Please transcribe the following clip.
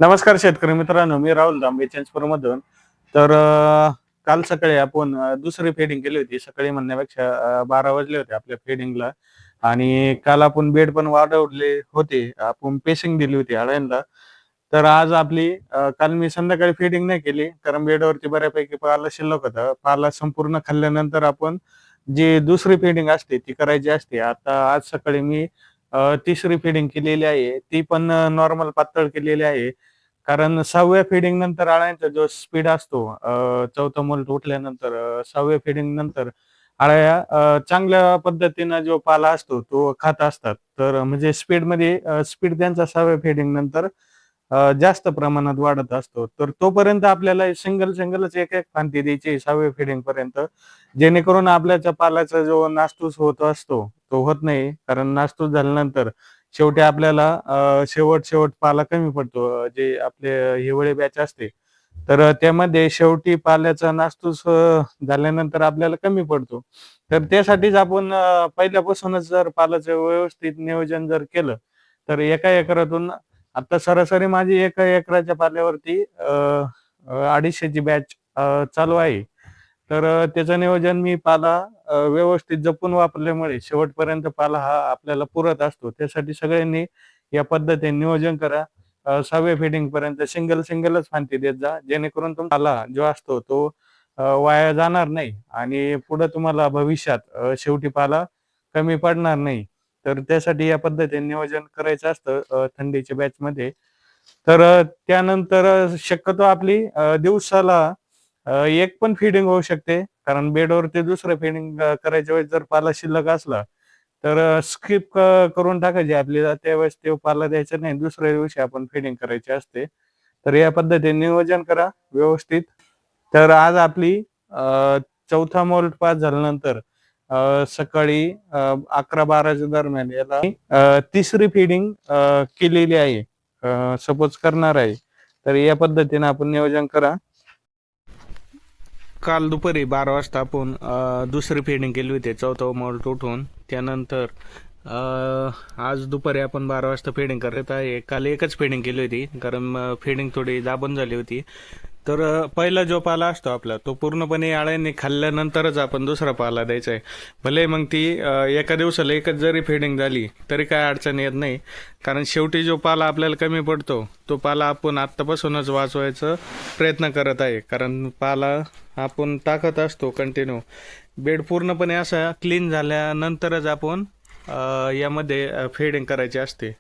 नमस्कार शेतकरी मित्रांनो, मी राहुल दामबे मधून. तर काल सकाळी आपण दुसरी फेडिंग केली होती. सकाळी म्हणण्यापेक्षा 12 वाजले होते आपल्या फेडिंगला आणि काल आपण बेड पण वाढवले होते. आपण पेसिंग दिली होती अळ्यांना. तर आज आपली काल मी संध्याकाळी फेडिंग नाही केली कारण बेडवरती बऱ्यापैकी पाला शिल्लक होता. पाला संपूर्ण खाल्ल्यानंतर आपण जी दुसरी फेडिंग असते ती करायची असते. आता आज सकाळी मी तिसरी फेडिंग केलेली आहे. ती पण नॉर्मल पातळ केलेली आहे. कारण 6व्या फीडिंग नंतर अळ्यांचा जो स्पीड असतो, चौथा मोल्ट उठल्यानंतर 6व्या फीडिंग नंतर अळ्या चांगल्या पद्धतीनं जो पाला असतो तो खात असतात. तर म्हणजे स्पीड त्यांचा 6व्या फीडिंग नंतर जास्त प्रमाणात वाढत असतो. तर तोपर्यंत आपल्याला सिंगलच एक फांदी द्यायची 6व्या फीडिंग पर्यंत. जेणेकरून आपल्याच्या पाल्याचा जो नासधूस होत असतो तो होत नाही. कारण नासधूस झाल्यानंतर शेवटी आपल्याला शेवट पाला कमी पडतो. जे आपले हिवाळी बॅच असते, तर त्यामध्ये शेवटी पाल्याचा नासधूस झाल्यानंतर आपल्याला कमी पडतो. तर त्यासाठीच आपण पहिल्यापासूनच जर पाल्याचं व्यवस्थित नियोजन जर केलं, तर एका एकरातून आता सरासरी माझी एका एकराच्या पाल्यावरती 250ची बॅच चालू आहे. तर त्याचं नियोजन मी पाला व्यवस्थित जपून वापरल्यामुळे शेवटपर्यंत पाला हा आपल्याला पुरत असतो. त्यासाठी सगळ्यांनी या पद्धतीने नियोजन करा. 6व्या फीडिंग पर्यंत सिंगलच फांदी देत जा. जेणेकरून तुमचा पाला जो असतो तो वाया जाणार नाही आणि पुढे तुम्हाला भविष्यात शेवटी पाला कमी पडणार नाही. तर त्यासाठी या पद्धतीने नियोजन करायचं असतं थंडीच्या बॅचमध्ये. तर त्यानंतर शक्यतो आपली दिवसाला एक पण फीडिंग होऊ शकते. कारण बेडवरती दुसरं फीडिंग करायच्या वेळेस जर पाला शिल्लक असला, तर स्किप करून टाकायची आपल्याला. त्यावेळेस तो पाला द्यायचा नाही. दुसऱ्या दिवशी आपण फीडिंग करायची असते. तर या पद्धतीने नियोजन करा व्यवस्थित. तर आज आपली चौथा मोल्ट पास झाल्यानंतर सकाळी 11-12च्या दरम्यान याला तिसरी फीडिंग केलेली आहे. सपोज करणार आहे. तर या पद्धतीने आपण नियोजन करा. काल दुपारी 12 वाजता आपण दुसरी फेडिंग केली होती चौथा मोल्ट उठून. त्यानंतर आज दुपारी आपण 12 वाजता फेडिंग करत आहे. काल एकच फेडिंग केली होती कारण फेडिंग थोडी दाबून झाली होती. तर पहिला जो पाला असतो आपला तो पूर्णपणे अळ्यांनी खाल्ल्यानंतरच आपण दुसरा पाला द्यायचा आहे. भले मग ती एका दिवसाला एकच जरी फेडिंग झाली तरी काय अडचण येत नाही. कारण शेवटी जो पाला आपल्याला कमी पडतो तो पाला आपण आत्तापासूनच वाचवायचा प्रयत्न करत आहे. कारण पाला आपण टाकत असतो कंटिन्यू. बेड पूर्णपणे असा क्लीन झाल्यानंतरच आपण यामध्ये फेडिंग करायची असते.